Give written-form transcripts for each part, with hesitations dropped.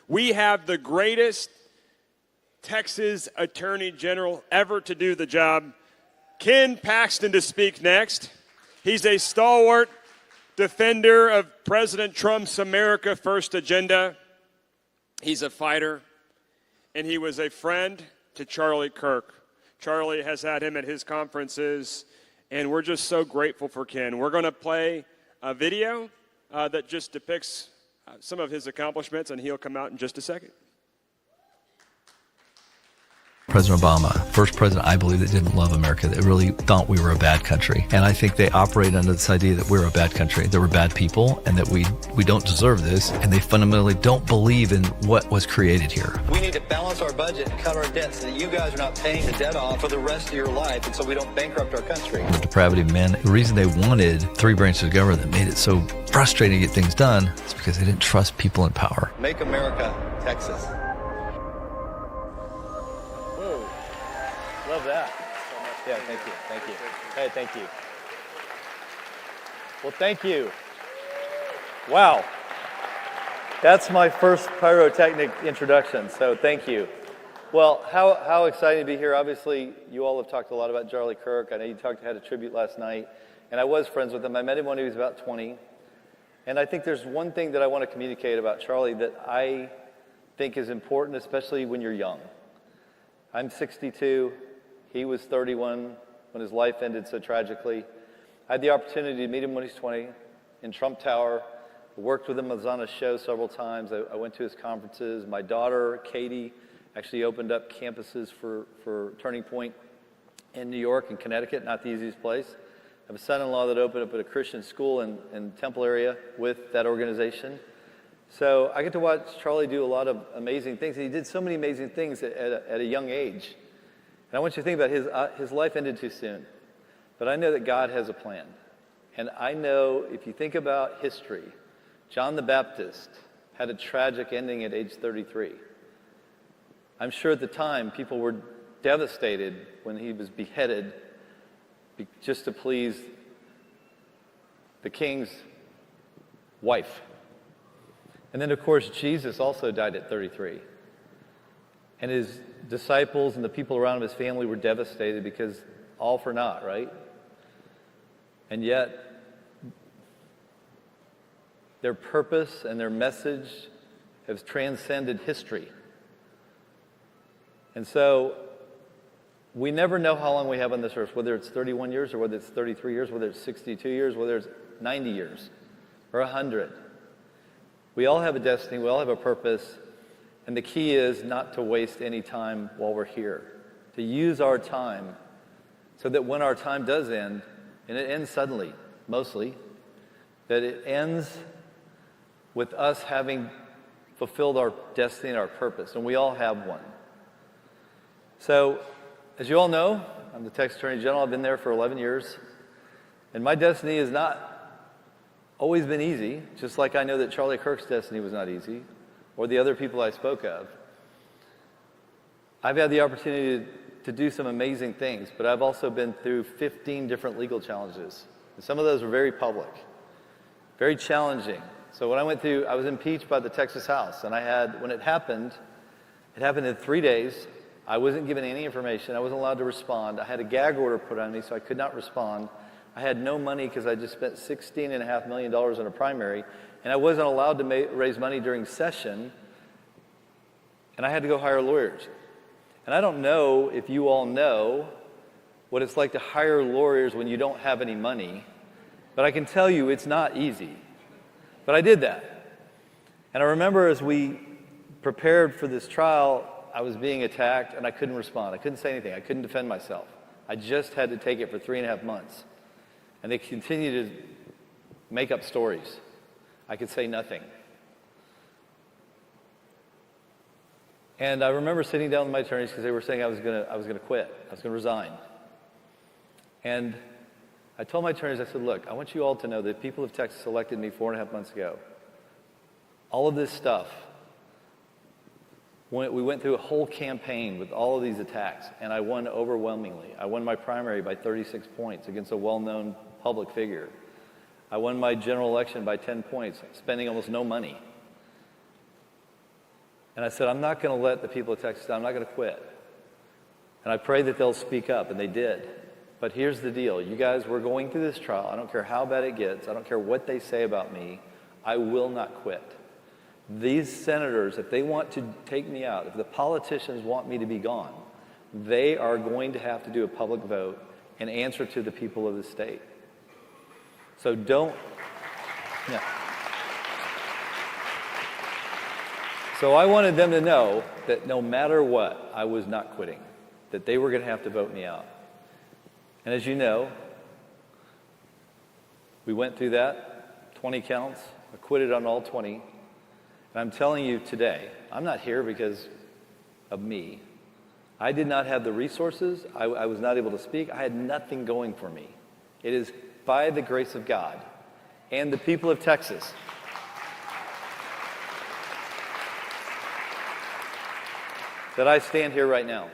We have the greatest Texas Attorney General ever to do the job, Ken Paxton, to speak next. He's a stalwart defender of President Trump's America First agenda. He's a fighter, and he was a friend to Charlie Kirk. Charlie has had him at his conferences, and we're just so grateful for Ken. We're going to play a video that just depicts some of his accomplishments, and he'll come out in just a second. President Obama, first president I believe that didn't love America, that really thought we were a bad country. And I think they operate under this idea that we're a bad country, that we're bad people, and that we don't deserve this, and they fundamentally don't believe in what was created here. We need to balance our budget and cut our debt so that you guys are not paying the debt off for the rest of your life, and so we don't bankrupt our country. The depravity of men, the reason they wanted three branches of government that made it so frustrating to get things done is because they didn't trust people in power. Make America Texas. Love that. Yeah, thank you. Thank you. Hey, thank you. Well, thank you. Wow. That's my first pyrotechnic introduction, so thank you. Well, how exciting to be here. Obviously, you all have talked a lot about Charlie Kirk. I know you had a tribute last night, and I was friends with him. I met him when he was about 20. And I think there's one thing that I want to communicate about Charlie that I think is important, especially when you're young. I'm 62. He was 31 when his life ended so tragically. I had the opportunity to meet him when he was 20 in Trump Tower. I worked with him. I was on a show several times. I went to his conferences. My daughter, Katie, actually opened up campuses for Turning Point in New York and Connecticut, not the easiest place. I have a son-in-law that opened up at a Christian school in Temple area with that organization. So I get to watch Charlie do a lot of amazing things. And he did so many amazing things at a young age. And I want you to think about his life ended too soon. But I know that God has a plan. And I know if you think about history, John the Baptist had a tragic ending at age 33. I'm sure at the time people were devastated when he was beheaded just to please the king's wife. And then, of course, Jesus also died at 33. And his disciples and the people around him, his family, were devastated because all for naught, right? And yet, their purpose and their message has transcended history. And so, we never know how long we have on this earth, whether it's 31 years or whether it's 33 years, whether it's 62 years, whether it's 90 years or 100. We all have a destiny, we all have a purpose, and the key is not to waste any time while we're here, to use our time so that when our time does end, and it ends suddenly, mostly, that it ends with us having fulfilled our destiny and our purpose, and we all have one. So, as you all know, I'm the Texas Attorney General. I've been there for 11 years, and my destiny has not always been easy, just like I know that Charlie Kirk's destiny was not easy, or the other people I spoke of. I've had the opportunity to do some amazing things, but I've also been through 15 different legal challenges. And some of those were very public, very challenging. So when I went through, I was impeached by the Texas House, and when it happened in 3 days. I wasn't given any information. I wasn't allowed to respond. I had a gag order put on me, so I could not respond. I had no money because I just spent $16.5 million in a primary, and I wasn't allowed to raise money during session, and I had to go hire lawyers. And I don't know if you all know what it's like to hire lawyers when you don't have any money, but I can tell you it's not easy. But I did that. And I remember as we prepared for this trial, I was being attacked, and I couldn't respond. I couldn't say anything. I couldn't defend myself. I just had to take it for 3.5 months. And they continued to make up stories. I could say nothing. And I remember sitting down with my attorneys because they were saying I was gonna quit. I was gonna resign. And I told my attorneys, I said, look, I want you all to know that people of Texas elected me 4.5 months ago. All of this stuff, we went through a whole campaign with all of these attacks, and I won overwhelmingly. I won my primary by 36 points against a well-known public figure. I won my general election by 10 points, spending almost no money. And I said, I'm not going to let the people of Texas down. I'm not going to quit. And I prayed that they'll speak up, and they did. But here's the deal. You guys, we're going through this trial. I don't care how bad it gets. I don't care what they say about me. I will not quit. These senators, if they want to take me out, if the politicians want me to be gone, they are going to have to do a public vote and answer to the people of the state. So don't... Yeah. So I wanted them to know that no matter what, I was not quitting, that they were going to have to vote me out. And as you know, we went through that, 20 counts, acquitted on all 20. And I'm telling you today, I'm not here because of me. I did not have the resources. I was not able to speak. I had nothing going for me. It is by the grace of God and the people of Texas that I stand here right now.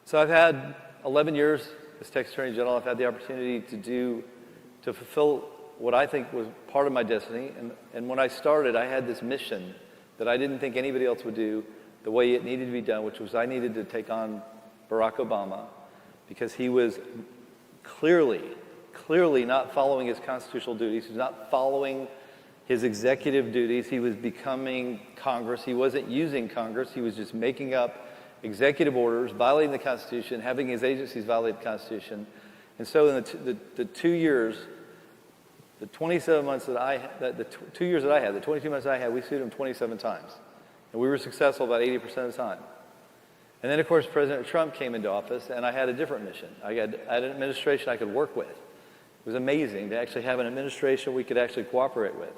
So I've had 11 years as Texas Attorney General. I've had the opportunity to fulfill what I think was part of my destiny. And when I started, I had this mission that I didn't think anybody else would do the way it needed to be done, which was I needed to take on Barack Obama because he was clearly not following his constitutional duties. He was not following his executive duties. He was becoming Congress. He wasn't using Congress. He was just making up executive orders, violating the Constitution, having his agencies violate the Constitution. And so in the 2 years, the 27 months that I had, the 2 years that I had, the 22 months I had, we sued him 27 times. And we were successful about 80% of the time. And then, of course, President Trump came into office, and I had a different mission. I had an administration I could work with. It was amazing to actually have an administration we could actually cooperate with.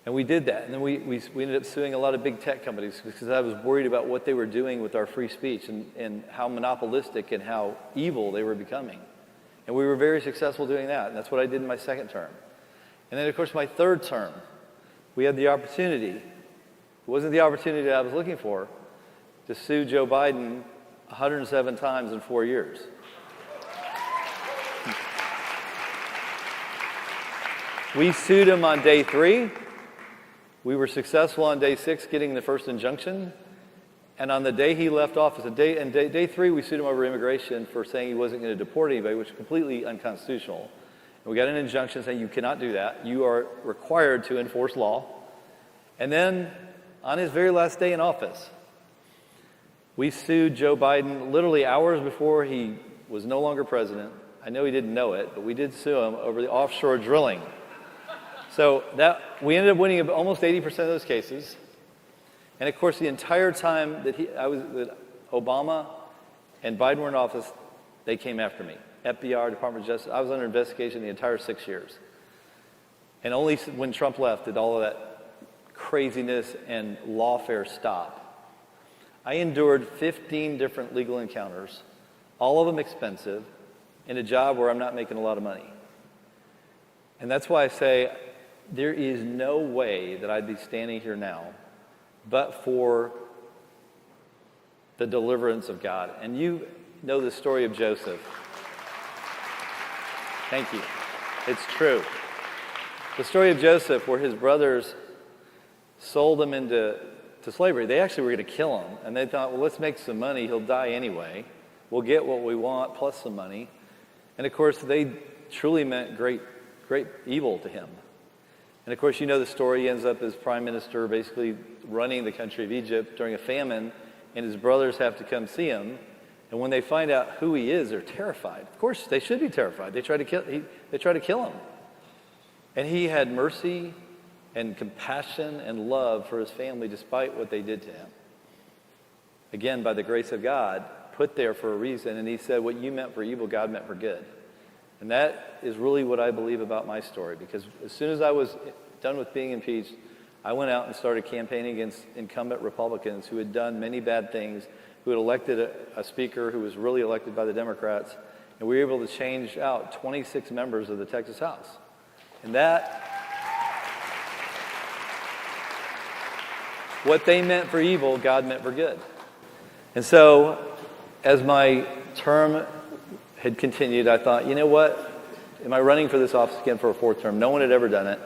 And we did that. And then we ended up suing a lot of big tech companies because I was worried about what they were doing with our free speech and how monopolistic and how evil they were becoming. And we were very successful doing that. And that's what I did in my second term. And then, of course, my third term, we had the opportunity. It wasn't the opportunity that I was looking for, to sue Joe Biden 107 times in 4 years. We sued him on day 3. We were successful on day 6 getting the first injunction. And on the day he left office, day 3, we sued him over immigration for saying he wasn't going to deport anybody, which is completely unconstitutional. And we got an injunction saying you cannot do that. You are required to enforce law. And then on his very last day in office, we sued Joe Biden literally hours before he was no longer president. I know he didn't know it, but we did sue him over the offshore drilling. So we ended up winning almost 80% of those cases. And of course, the entire time that Obama and Biden were in office, they came after me. FBI, Department of Justice. I was under investigation the entire 6 years. And only when Trump left did all of that craziness and lawfare stop. I endured 15 different legal encounters, all of them expensive, in a job where I'm not making a lot of money. And that's why I say there is no way that I'd be standing here now but for the deliverance of God. And you know the story of Joseph. Thank you. It's true. The story of Joseph, where his brothers sold him into slavery. They actually were going to kill him. And they thought, well, let's make some money. He'll die anyway. We'll get what we want plus some money. And of course, they truly meant great evil to him. And of course, you know the story. He ends up as prime minister, basically running the country of Egypt during a famine, and his brothers have to come see him. And when they find out who he is, they're terrified. Of course, they should be terrified. They try to kill him. And he had mercy and compassion and love for his family despite what they did to him. Again, by the grace of God, put there for a reason. And he said, what you meant for evil, God meant for good. And that is really what I believe about my story, because as soon as I was done with being impeached, I went out and started campaigning against incumbent Republicans who had done many bad things, who had elected a speaker who was really elected by the Democrats, and we were able to change out 26 members of the Texas House. And that, what they meant for evil, God meant for good. And so, as my term had continued, I thought, you know what? Am I running for this office again for a fourth term? No one had ever done it.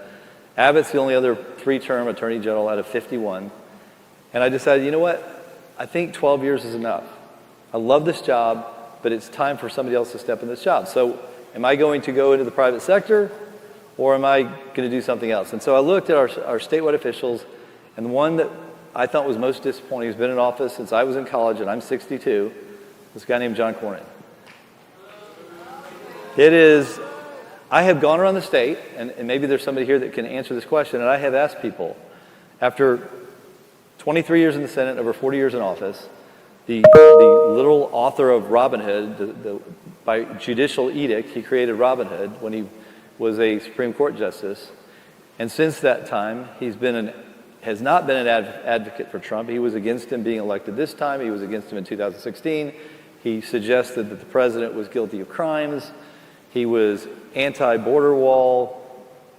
Abbott's the only other 3-term attorney general out of 51. And I decided, you know what? I think 12 years is enough. I love this job, but it's time for somebody else to step in this job. So am I going to go into the private sector, or am I going to do something else? And so I looked at our statewide officials, and the one that I thought was most disappointing, who's been in office since I was in college, and I'm 62, this guy named John Cornyn. I have gone around the state, and maybe there's somebody here that can answer this question, and I have asked people, after 23 years in the Senate, over 40 years in office, the literal author of Robin Hood, by judicial edict, he created Robin Hood when he was a Supreme Court justice. And since that time, has not been an advocate for Trump. He was against him being elected this time. He was against him in 2016. He suggested that the president was guilty of crimes. He was anti-border wall,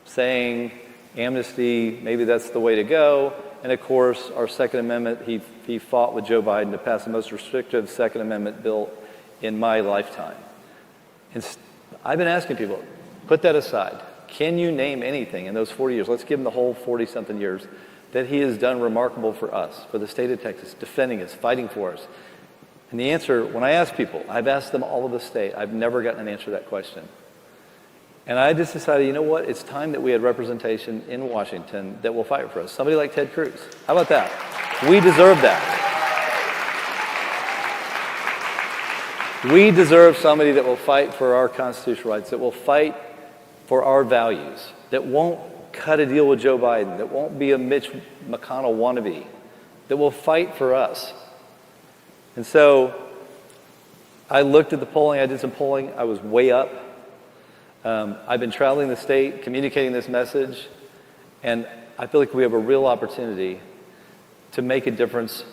saying amnesty, maybe that's the way to go. And of course, our Second Amendment, he fought with Joe Biden to pass the most restrictive Second Amendment bill in my lifetime. And I've been asking people, put that aside. Can you name anything in those 40 years, let's give him the whole 40-something years, that he has done remarkable for us, for the state of Texas, defending us, fighting for us? And the answer, when I ask people, I've asked them all over the state, I've never gotten an answer to that question. And I just decided, you know what, it's time that we had representation in Washington that will fight for us. Somebody like Ted Cruz. How about that? We deserve that. We deserve somebody that will fight for our constitutional rights, that will fight for our values, that won't cut a deal with Joe Biden, that won't be a Mitch McConnell wannabe, that will fight for us. And so I looked at the polling, I did some polling, I was way up. I've been traveling the state, communicating this message, and I feel like we have a real opportunity to make a difference,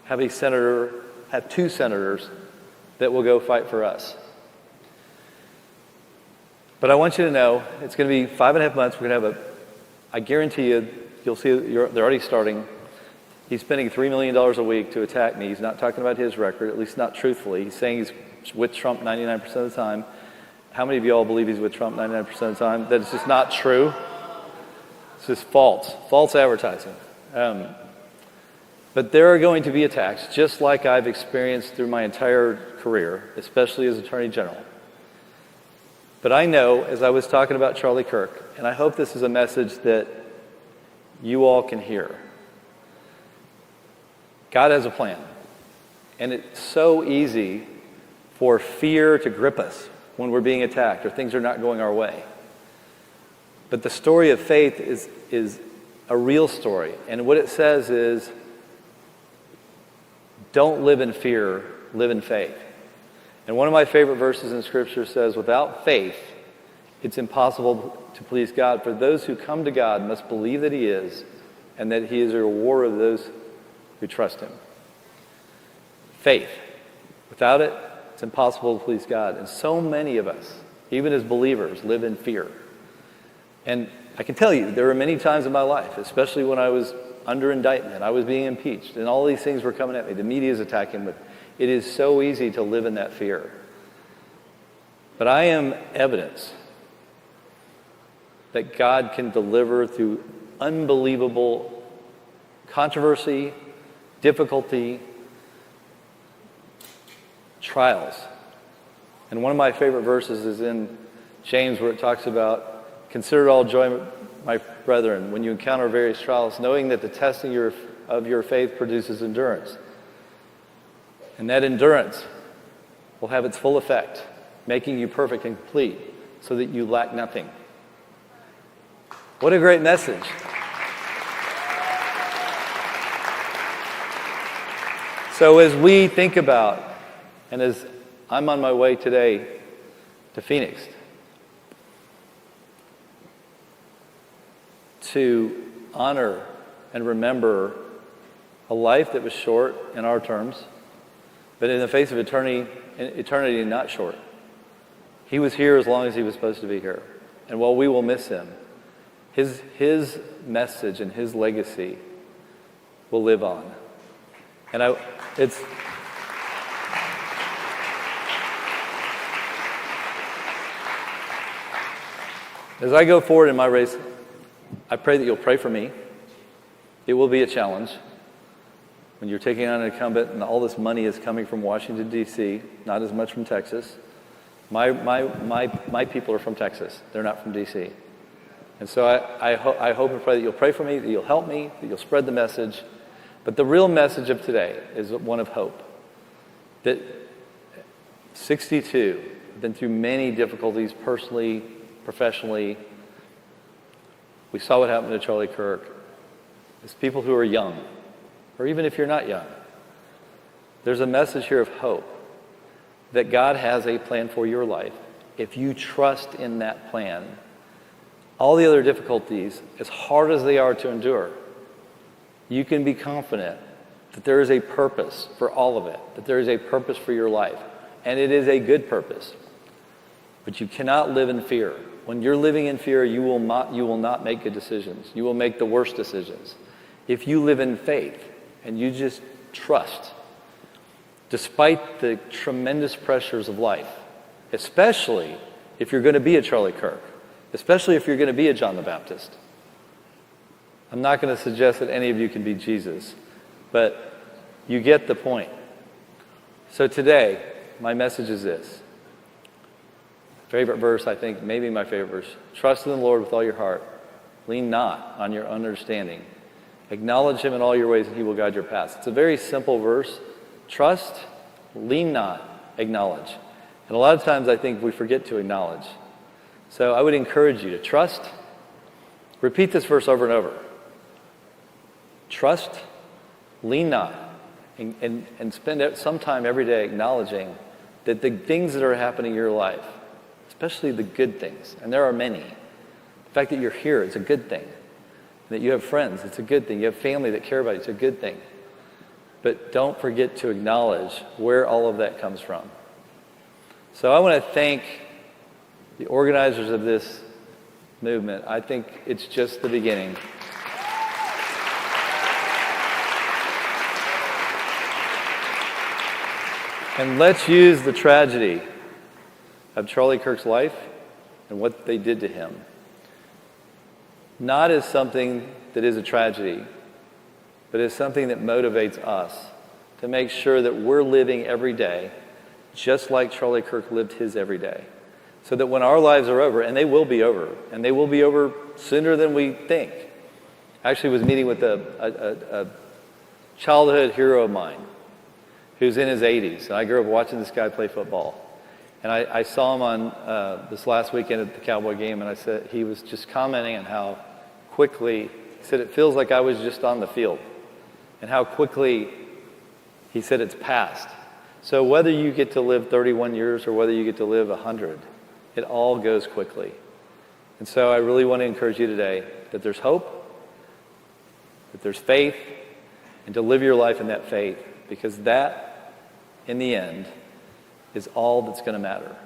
have two senators that will go fight for us. But I want you to know, it's going to be 5.5 months. We're going to have I guarantee you'll see, they're already starting. He's spending $3 million a week to attack me. He's not talking about his record, at least not truthfully. He's saying he's with Trump 99% of the time. How many of you all believe he's with Trump 99% of the time? That it's just not true. It's just false advertising. But there are going to be attacks, just like I've experienced through my entire career, especially as Attorney General. But I know, as I was talking about Charlie Kirk, and I hope this is a message that you all can hear, God has a plan. And it's so easy for fear to grip us when we're being attacked or things are not going our way. But the story of faith is a real story. And what it says is, don't live in fear, live in faith. And one of my favorite verses in Scripture says, without faith, it's impossible to please God. For those who come to God must believe that He is, and that He is a rewarder of those who trust Him. Faith. Without it, it's impossible to please God. And so many of us, even as believers, live in fear. And I can tell you, there were many times in my life, especially when I was under indictment, I was being impeached, and all these things were coming at me. The media is attacking me. It is so easy to live in that fear. But I am evidence that God can deliver through unbelievable controversy, difficulty, trials. And one of my favorite verses is in James, where it talks about, consider it all joy, my brethren, when you encounter various trials, knowing that the testing of your faith produces endurance. And that endurance will have its full effect, making you perfect and complete, so that you lack nothing. What a great message. So as we think about, and as I'm on my way today to Phoenix to honor and remember a life that was short in our terms, but in the face of eternity not short. He was here as long as he was supposed to be here. And while we will miss him, his message and his legacy will live on. And as I go forward in my race I pray that you'll pray for me. It will be a challenge when you're taking on an incumbent and all this money is coming from Washington, D.C., not as much from Texas. My people are from Texas. They're not from D.C. And so I hope and pray that you'll pray for me, that you'll help me, that you'll spread the message. But the real message of today is one of hope. That 62, I've been through many difficulties personally, professionally. We saw what happened to Charlie Kirk. It's people who are young, or even if you're not young. There's a message here of hope that God has a plan for your life. If you trust in that plan, all the other difficulties, as hard as they are to endure, you can be confident that there is a purpose for all of it, that there is a purpose for your life, and it is a good purpose. But you cannot live in fear. When you're living in fear, you will not make good decisions. You will make the worst decisions. If you live in faith and you just trust, despite the tremendous pressures of life, especially if you're going to be a Charlie Kirk, especially if you're going to be a John the Baptist. I'm not going to suggest that any of you can be Jesus, but you get the point. So today, my message is this. Favorite verse, I think, maybe my favorite verse. Trust in the Lord with all your heart. Lean not on your understanding. Acknowledge him in all your ways and he will guide your paths. It's a very simple verse. Trust, lean not, acknowledge. And a lot of times I think we forget to acknowledge. So I would encourage you to trust. Repeat this verse over and over. Trust, lean not, and spend some time every day acknowledging that the things that are happening in your life, especially the good things, and there are many. The fact that you're here, it's a good thing. That you have friends, it's a good thing. You have family that care about you, it's a good thing. But don't forget to acknowledge where all of that comes from. So I want to thank the organizers of this movement. I think it's just the beginning. And let's use the tragedy of Charlie Kirk's life and what they did to him, not as something that is a tragedy, but as something that motivates us to make sure that we're living every day just like Charlie Kirk lived his every day. So that when our lives are over, and they will be over, and they will be over sooner than we think. I actually was meeting with a childhood hero of mine who's in his 80s. And I grew up watching this guy play football. And I saw him on this last weekend at the Cowboy game, and I said he was just commenting on how quickly, he said, it feels like I was just on the field. And how quickly, he said, it's passed. So whether you get to live 31 years or whether you get to live 100, it all goes quickly. And so I really want to encourage you today that there's hope, that there's faith, and to live your life in that faith, because that, in the end, is all that's going to matter.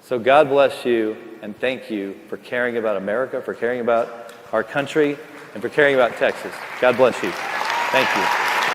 So God bless you, and thank you for caring about America, for caring about our country, and for caring about Texas. God bless you. Thank you.